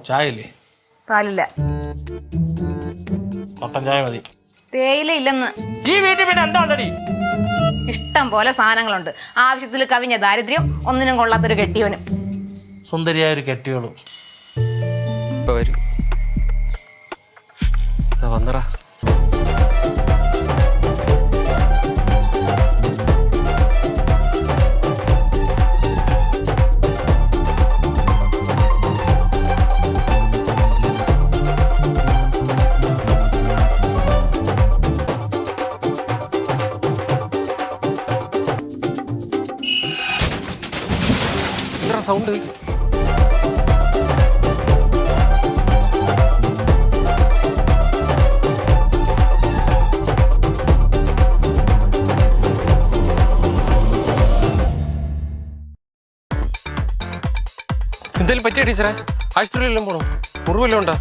ചായ ഇല്ലേ? പാലില്ല. മട്ടൻ ചായ മതി. തേയില ഇല്ലെന്ന്. ഈ വീട്ടിൽ പിന്നെ എന്താ ഉണ്ടടി? ഇഷ്ടം പോലെ സാധനങ്ങളുണ്ട്. ആവശ്യത്തിൽ കവിഞ്ഞ ദാരിദ്ര്യം, ഒന്നിനും കൊള്ളാത്തൊരു കെട്ടിയവനും. സുന്ദരിയായ ഒരു കെട്ടിയോളും. വരും വന്നറ. സൗണ്ട് എന്തായാലും പറ്റിയ ടീച്ചറെ? ആശുപത്രിയിലെല്ലാം പോണോ? മുറിവെല്ലാം ഉണ്ടോ?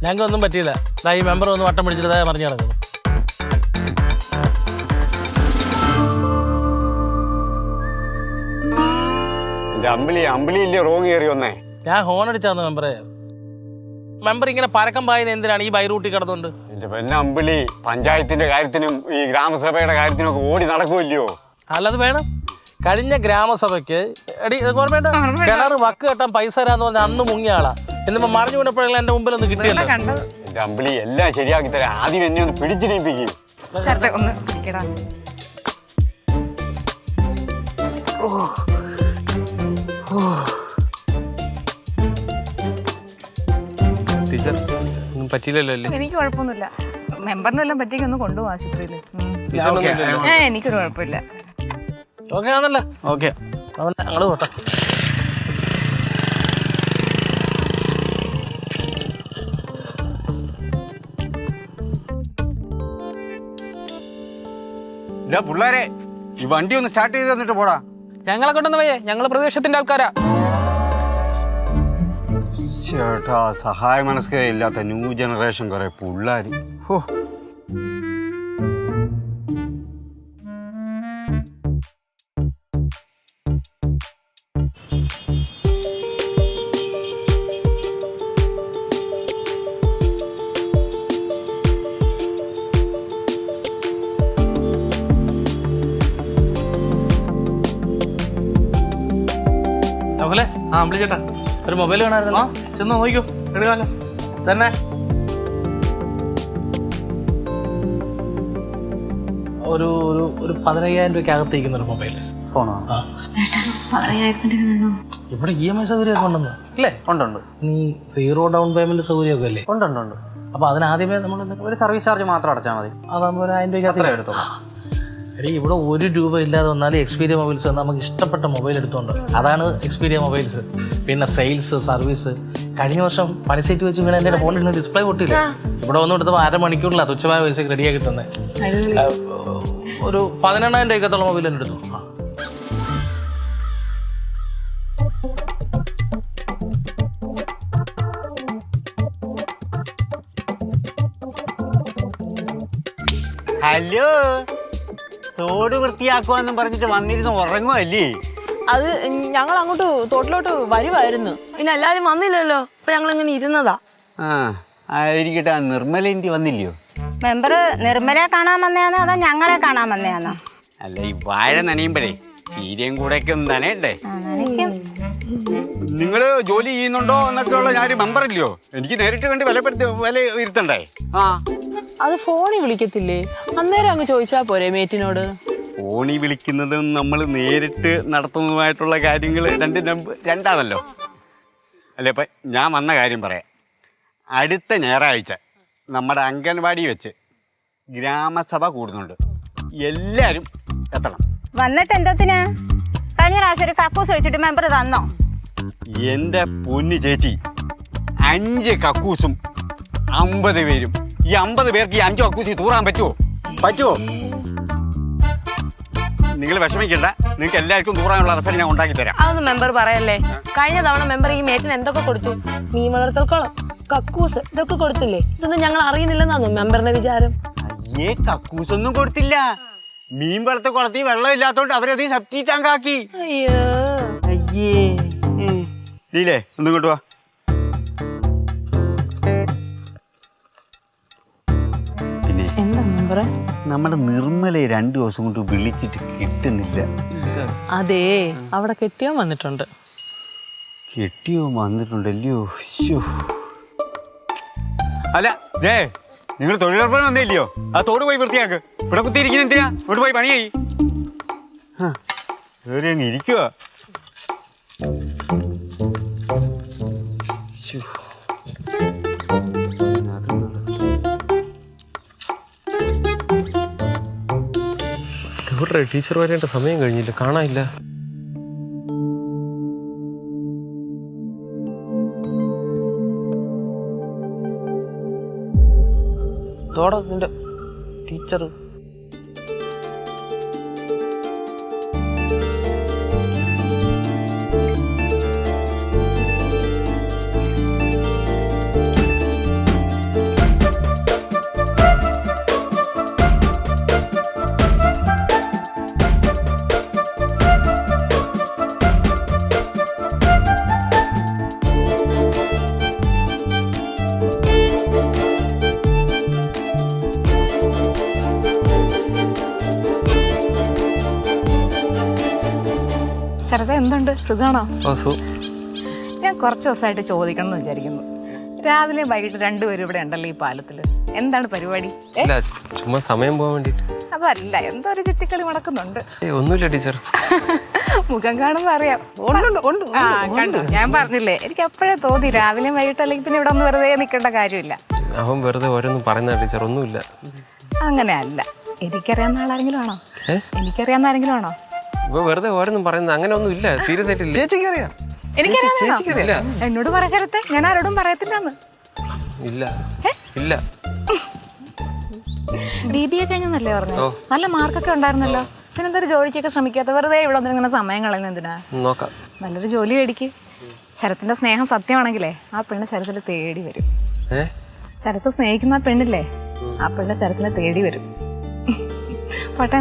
ഞങ്ങൾക്കൊന്നും പറ്റിയില്ല. ഈ മെമ്പർ ഒന്ന് വട്ടം പിടിച്ചിട്ട് പറഞ്ഞു കിടക്കുന്നു. അമ്പിളിയില്ലേ റോഗ് കയറി വന്നേ? ഞാൻ ഹോൺ അടിച്ചാന്ന് മെമ്പറെ. മെമ്പർ ഇങ്ങനെ പരക്കം പായുന്ന എന്തിനാണ് ഈ ബൈറൂട്ടി കിടന്നുകൊണ്ട്? എന്റെ പിന്നെ അമ്പിളി പഞ്ചായത്തിന്റെ കാര്യത്തിനും ഈ ഗ്രാമസഭയുടെ കാര്യത്തിനും ഒക്കെ ഓടി നടക്കുമല്ലയോ? അല്ലത് വേണം. കഴിഞ്ഞ ഗ്രാമസഭയ്ക്ക് കിണർ വക്ക് കെട്ടാൻ പൈസ തരാന്ന് പറഞ്ഞാൽ അന്ന് മുങ്ങിയ ആളാ. എന്നിപ്പോ മറിഞ്ഞു വീണപ്പോഴെങ്കിലും എന്റെ മുമ്പിൽ ഒന്ന് കിട്ടിയല്ലോ. എന്റെ അമ്പിളി എല്ലാം ശരിയാക്കി തരാം. ആദ്യം എന്നെ ഒന്ന് പിടിച്ചിരിപ്പിക്കും. ടീച്ചർ ഒന്നും പറ്റിയില്ലല്ലോ അല്ലേ? എനിക്ക് കുഴപ്പമൊന്നുമില്ല. മെമ്പറിനെ എല്ലാം പറ്റിയൊക്കെ ഒന്ന് കൊണ്ടുപോകും ആശുപത്രിയില്. എനിക്കൊരു കുഴപ്പമില്ല. ഓക്കെ ആണല്ലോ? ഓക്കെ, ഞങ്ങള് പോട്ടെ. പിള്ളേരെ ഈ വണ്ടി ഒന്ന് സ്റ്റാർട്ട് ചെയ്ത് തന്നിട്ട് പോടാ. ഞങ്ങളെ കൊണ്ടൊന്ന് വയ്യേ, ഞങ്ങള് പ്രതിപക്ഷത്തിന്റെ ആൾക്കാരാ. ചേട്ടാ, സഹായ മനസ്കയില്ലാത്ത ന്യൂ ജനറേഷൻ കുറെ പിള്ളേര്. ചേട്ടാ, ഒരു മൊബൈൽ വേണമായിരുന്നല്ലോ. ചെന്ന് നോക്കിക്കോ, എടുക്കാമല്ലോ. തന്നെ ഒരു 15,000 രൂപയ്ക്കകത്തേക്കുന്ന ഒരു മൊബൈൽ ഫോണോ? ഇവിടെ EMI സൗകര്യമൊക്കെ ഉണ്ടെന്ന് അല്ലേ? ഉണ്ട്. നീ 0 ഡൗൺ പേയ്മെന്റ് സൗകര്യമൊക്കെ അല്ലേ? ഉണ്ട്. അപ്പൊ അതിനാദ്യമേ നമ്മൾ ഒരു സർവീസ് ചാർജ് മാത്രം അടച്ചാൽ മതി. അതാകുമ്പോൾ 1,000 രൂപയ്ക്ക് എടുത്തോളൂ. എടി, ഇവിടെ 1 രൂപ ഇല്ലാതെ വന്നാലും എക്സ്പീരിയ മൊബൈൽസ് വന്നാൽ നമുക്ക് ഇഷ്ടപ്പെട്ട മൊബൈൽ എടുത്തോണ്ട്. അതാണ് എക്സ്പീരിയ മൊബൈൽസ്. പിന്നെ സെയിൽസ്, സർവീസ്. കഴിഞ്ഞ വർഷം പണിസൈറ്റ് വെച്ച് ഇങ്ങനെ എൻ്റെ ഫോണിൽ ഡിസ്പ്ലേ പൊട്ടില്ല. ഇവിടെ വന്നു എടുത്തപ്പോൾ 1/2 മണിക്കൂറിലാണ് തുച്ഛമായ പൈസക്ക് റെഡിയാക്കി തന്നെ. ഒരു 18,000 രൂപയ്ക്കത്തുള്ള മൊബൈൽ തന്നെ എടുത്തു. ഹലോ, തോട് വൃത്തിയാക്കുവാന്നും പറഞ്ഞിട്ട് വന്നിരുന്ന് ഉറങ്ങുമല്ലേ? അത് ഞങ്ങൾ അങ്ങോട്ട് തോട്ടിലോട്ട് വരുമായിരുന്നു, പിന്നെ എല്ലാരും വന്നില്ലല്ലോ, അപ്പൊ ഞങ്ങൾ ഇങ്ങനെ ഇരുന്നതാ. ആയിരിക്കട്ടെ. നിർമ്മലേന്തി വന്നില്ലയോ? മെമ്പർ നിർമ്മലയെ കാണാൻ വന്നയാണോ അതോ ഞങ്ങളെ കാണാൻ വന്നയാണോ? അല്ല, ഈ വാഴ നനയുമ്പോഴേ ചീരയും കൂടെയൊക്കെ ഒന്ന് നനയണ്ടേ? നിങ്ങള് ജോലി ചെയ്യുന്നുണ്ടോ എന്നൊക്കെയുള്ള ഞാനൊരു മെമ്പറില്ലയോ? എനിക്ക് നേരിട്ട് കണ്ട് വില ഇരുത്തണ്ടേ? അത് ഫോണിൽ വിളിക്കത്തില്ലേ? അന്നേരം അങ്ങ് ചോദിച്ചാ പോരെ മേറ്റിനോട്. ഫോണിൽ വിളിക്കുന്നതും നമ്മൾ നേരിട്ട് നടത്തുന്നതുമായിട്ടുള്ള കാര്യങ്ങൾ രണ്ടാണല്ലോ അല്ലേ? ഇപ്പം ഞാൻ വന്ന കാര്യം പറയാം. അടുത്ത ഞായറാഴ്ച നമ്മുടെ അംഗൻവാടി വെച്ച് ഗ്രാമസഭ കൂടുന്നുണ്ട്. എല്ലാവരും എത്തണം. വന്നിട്ട് എന്തത്തിനാ? കഴിഞ്ഞ പ്രാവശ്യം ഒരു കക്കൂസ് വെച്ചിട്ട് മെമ്പർ തന്നോ? എൻ്റെ പൊന്നു ചേച്ചി, 5 കക്കൂസും 50 പേരും. ഈ 50 പേർക്ക് ഈ 5 കക്കൂസ് തൂറാൻ പറ്റുമോ? നിങ്ങൾ വിഷമിക്കണ്ട, നിങ്ങൾക്ക് എല്ലാവർക്കും തൂറാനുള്ള അവസരം ഞാൻ ഉണ്ടാക്കി തരാം. അതൊന്നും മെമ്പർ പറയല്ലേ. കഴിഞ്ഞ തവണ മെമ്പർ ഈ മേറ്റിന് എന്തൊക്കെ കൊടുത്തു? മീൻ വളർത്തൽക്കുളം, കക്കൂസ്, ഇതൊക്കെ കൊടുത്തില്ലേ? ഇതൊന്നും ഞങ്ങൾ അറിയുന്നില്ലെന്നാണോ മെമ്പറിന്റെ വിചാരം? അയ്യേ, കക്കൂസൊന്നും കൊടുത്തില്ല. മീൻ വളർത്ത കുളത്തിൽ വെള്ളം ഇല്ലാത്തോണ്ട് അവരത് സെപ്റ്റി ടാങ്ക് ആക്കി. അയ്യോ, അയ്യേ. ഇല്ലേ, ഒന്നും കൊണ്ടുപോവാ. നമ്മുടെ നിർമ്മലയെ 2 ദിവസം കൊണ്ട് വിളിച്ചിട്ട് കിട്ടുന്നില്ല. അതേ അവിടെ കെട്ടിയോ വന്നിട്ടുണ്ട്. കെട്ടിയോ വന്നിട്ടുണ്ടല്ലോ. അല്ല ദേ, നിങ്ങൾ തൊഴിലുറപ്പിന് വന്നില്ലയോ? ആ തോട് പോയി വൃത്തിയാക്ക്. ഇവിടെ കുത്തിയിരിക്കുന്ന എന്തിനാ? ഇവിടെ പോയി പണിയായി വേറെ അങ്ങ് ഇരിക്കുക. ടീച്ചർ വരേണ്ട സമയം കഴിഞ്ഞില്ല, കാണാനില്ല. തോടെ നിന്റെ ടീച്ചർ ശരത എന്തുണ്ട്, സുഖാണോ? വാസു, ഞാൻ കുറച്ച് ദിവസമായിട്ട് ചോദിക്കണം എന്ന് വിചാരിക്കുന്നു. രാവിലെ വൈകിട്ട് 2 പേരും ഇവിടെ ഉണ്ടല്ലോ ഈ പാലത്തില്, എന്താണ് പരിപാടി? ഇല്ല, ചുമ്മാ സമയം പോകാൻ വേണ്ടിട്ട്. അതല്ല, എന്തോ ഒരു ചുറ്റിക്കളി നടക്കുന്നുണ്ട്. ഒന്നുമില്ല ടീച്ചർ. മുഖം കാണുമ്പോ അറിയാം. ആ കണ്ടു, ഞാൻ പറഞ്ഞില്ലേ, എനിക്ക് എപ്പോഴേ തോന്നി രാവിലെ വൈകിട്ട് അല്ലെങ്കിൽ പിന്നെ ഇവിടെ ഒന്ന് വെറുതെ നിൽക്കേണ്ട കാര്യമില്ല. അവൻ വെറുതെ ഓരോന്നും പറയുന്ന ടീച്ചർ. ഒന്നുമില്ല. അങ്ങനെ അല്ല, എനിക്കറിയാവുന്ന ആളാരെങ്കിലും ആണോ? എനിക്കറിയാവുന്ന ആരെങ്കിലും ആണോ? വെറുതെ ഓരോന്നും പറയുന്നത് അങ്ങനെ ഒന്നും ഇല്ല. സീരിയസ് ആയിട്ടില്ല. ചേച്ചിക്കറിയാം. എനിക്കറിയാം. എന്നോട് പറ ശരത്തെ, ഞാൻ ആരോടും പറയത്തില്ലെന്ന്. ഇല്ല ഇല്ല. BBA കഴിഞ്ഞല്ലേ പറഞ്ഞു? നല്ല മാർക്കൊക്കെ ഉണ്ടായിരുന്നല്ലോ. പിന്നെ എന്തൊരു ജോലിക്കൊക്കെ ശ്രമിക്കാത്ത, വെറുതെ ഇവിടെ ഒന്നും ഇങ്ങനെ സമയം കളയുന്ന എന്തിനാ? നോക്കാം. നല്ലൊരു ജോലി മേടിക്ക്. ശരത്തിന്റെ സ്നേഹം സത്യമാണെങ്കിലേ ആ പെണ്ണ് ശരത്തിനെ തേടി വരും. ശരത്ത് സ്നേഹിക്കുന്ന ആ പെണ്ണില്ലേ, ആ പെണ്ണ് ശരത്തിനെ തേടി വരും. പോട്ടെ.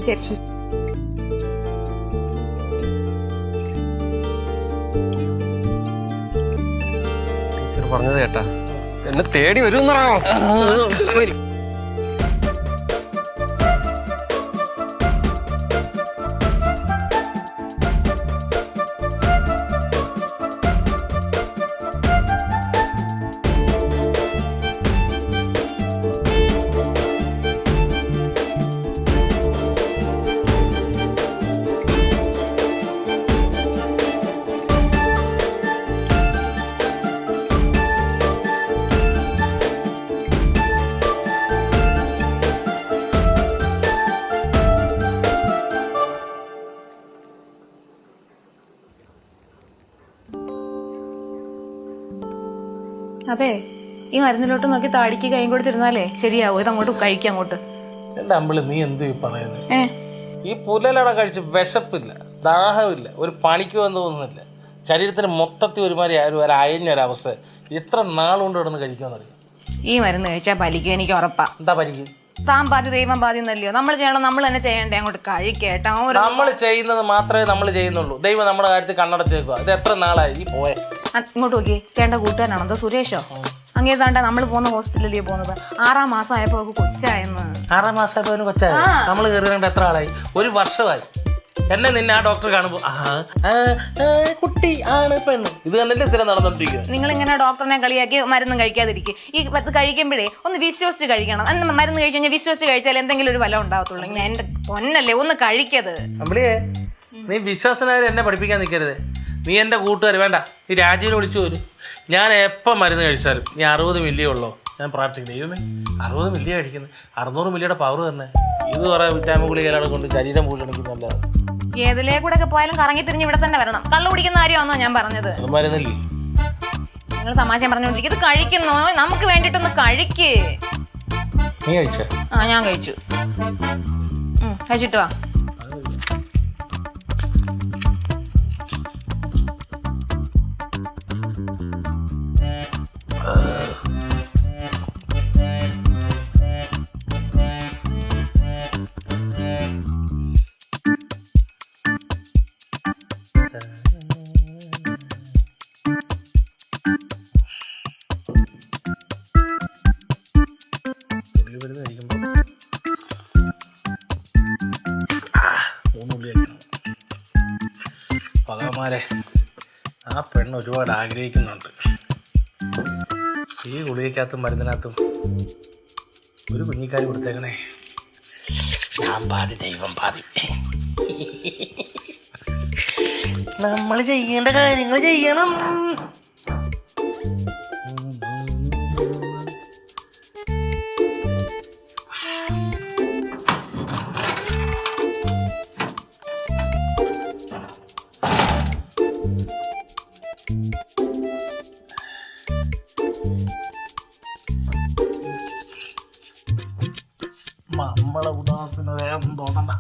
ശരി. ടീച്ചർ പറഞ്ഞത് കേട്ടാ, എന്നെ തേടി വരുമെന്നറിയാമോ? അതെ, ഈ മരുന്നിലോട്ട് നോക്കി താടിക്ക് കൈ കൊടുത്തിരുന്നാലേ ശരിയാവോ? ഇത് അങ്ങോട്ട് കഴിക്കാം. അങ്ങോട്ട് എന്റെ അമ്പിളി, നീ എന്ത് പറയുന്നത്? ഈ പുല്ലലട കഴിച്ച് വിശപ്പില്ല, ദാഹമില്ല, ഒരു പണിക്ക് വന്ന് തോന്നുന്നില്ല. ശരീരത്തിന് മൊത്തത്തിൽ ഒരുമാതിരി ഒരു അയഞ്ഞൊരവസ്ഥ. എത്ര നാളുകൊണ്ട് കിടന്ന് കഴിക്കാന്നറിയാം. ഈ മരുന്ന് കഴിച്ചാൽ പലിക്കും, എനിക്ക് ഉറപ്പാ. എന്താ പരിക്ക്? താൻ പാതി ദൈവം പാതി എന്നല്ലയോ? നമ്മൾ ചെയ്യണം, നമ്മൾ തന്നെ ചെയ്യണ്ടേ? അങ്ങോട്ട് കഴിക്കേട്ടോ. നമ്മൾ ചെയ്യുന്നത് മാത്രമേ നമ്മൾ ചെയ്യുന്നുള്ളൂ. ദൈവം നമ്മുടെ കാര്യത്തിൽ കണ്ണടച്ചേക്കുക. ഇത് എത്ര നാളായി ഈ പോയെ? ഇങ്ങോട്ട് നോക്കിയേ, ചേട്ടൻ്റെ കൂട്ടുകാരനാണോ? എന്തോ സുരേഷോ? അങ്ങനെ താണ്ട നമ്മൾ പോകുന്ന ഹോസ്പിറ്റലിൽ പോകുന്നത്. 6-ാം മാസം ആയപ്പോ അവർക്ക് കൊച്ചായെന്ന്. 6-ാം മാസമായപ്പോ കൊച്ചായി? നമ്മൾ കയറി കണ്ട എത്ര ആളായി? 1 വർഷമായി. എന്നെ നിന്നെ ആ ഡോക്ടർ കാണുമ്പോ കുട്ടി ആണ് പെണ്ണ്, ഇത് തന്നെയല്ലേ സ്ഥിരം നടന്നോണ്ടിരിക്കുക. നിങ്ങൾ ഇങ്ങനെ ഡോക്ടറിനെ കളിയാക്കി മരുന്നും കഴിക്കാതിരിക്കും. ഈ കഴിക്കുമ്പോഴേ ഒന്ന് വിശ്വസിച്ച് കഴിക്കണം. അന്ന് മരുന്ന് കഴിച്ചു കഴിഞ്ഞാൽ വിശ്വസിച്ച് കഴിച്ചാൽ എന്തെങ്കിലും ഒരു ഫലം ഉണ്ടാവത്തുള്ളൂ. ഇങ്ങനെ എന്റെ പൊന്നല്ലേ, ഒന്ന് കഴിക്കത്. അമ്പിളിയെ, നീ വിശ്വാസനായാലും എന്നെ പഠിപ്പിക്കാൻ നിൽക്കരുത്. നീ എൻ്റെ കൂട്ടുകാർ വേണ്ട, ഈ രാജുവിനെ വിളിച്ചു വരും. ഞാൻ എപ്പം മരുന്ന് കഴിച്ചാലും നീ 60 മില്ലിയേ ഉള്ളൂ. ഞാൻ പ്രാർത്ഥിക്കും, ദൈവമേ 60 മില്ലിയ കഴിക്കുന്നത്, 600 മില്ലിയുടെ പവർ തന്നെ. ഇത് കുറെ വിറ്റാമിൻ ഗുളികകളെ കൊണ്ട് ശരീരം പൂഷണിക്കുന്നില്ല. ഏതിലേ കൂടെ ഒക്കെ പോയാലും കറങ്ങി തിരിഞ്ഞ് ഇവിടെ തന്നെ വരണം. കള്ളു കുടിക്കുന്ന കാര്യമാണോ ഞാൻ പറഞ്ഞത്? മരുന്നില്ലേ? നിങ്ങൾ തമാശ പറഞ്ഞോണ്ടിരിക്കും. ഇത് കഴിക്കുന്നു, നമുക്ക് വേണ്ടിട്ടൊന്ന് കഴിക്ക്. നീ കഴിച്ചോ? ഞാൻ കഴിച്ചു. കഴിച്ചിട്ട് വാ. പകമാരെ ആ പെണ്ണ് ഒരുപാട് ആഗ്രഹിക്കുന്നുണ്ട്. ഈ ഗുളികക്കകത്തും മരുന്നിനകത്തും ഒരു കുഞ്ഞിക്കാരി കൊടുത്തേക്കണേ. ഞാൻ പാതി ദൈവം പാതി. നമ്മൾ ചെയ്യേണ്ട കാര്യങ്ങൾ ചെയ്യണം. നമ്മളെ ഉദാസന വേഗം തോന്നണ്ട.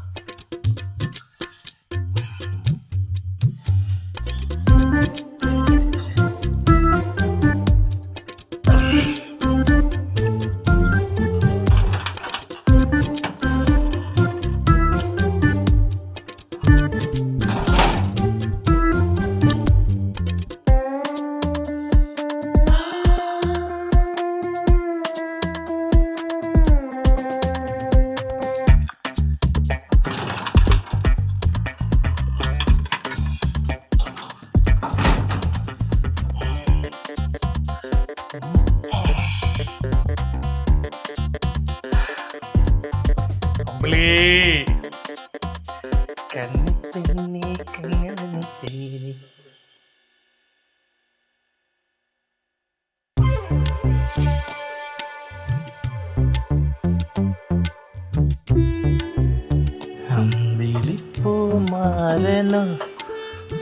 അമ്പിളിപ്പൂമാരനോ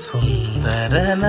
സുന്ദരനാമല്ലോ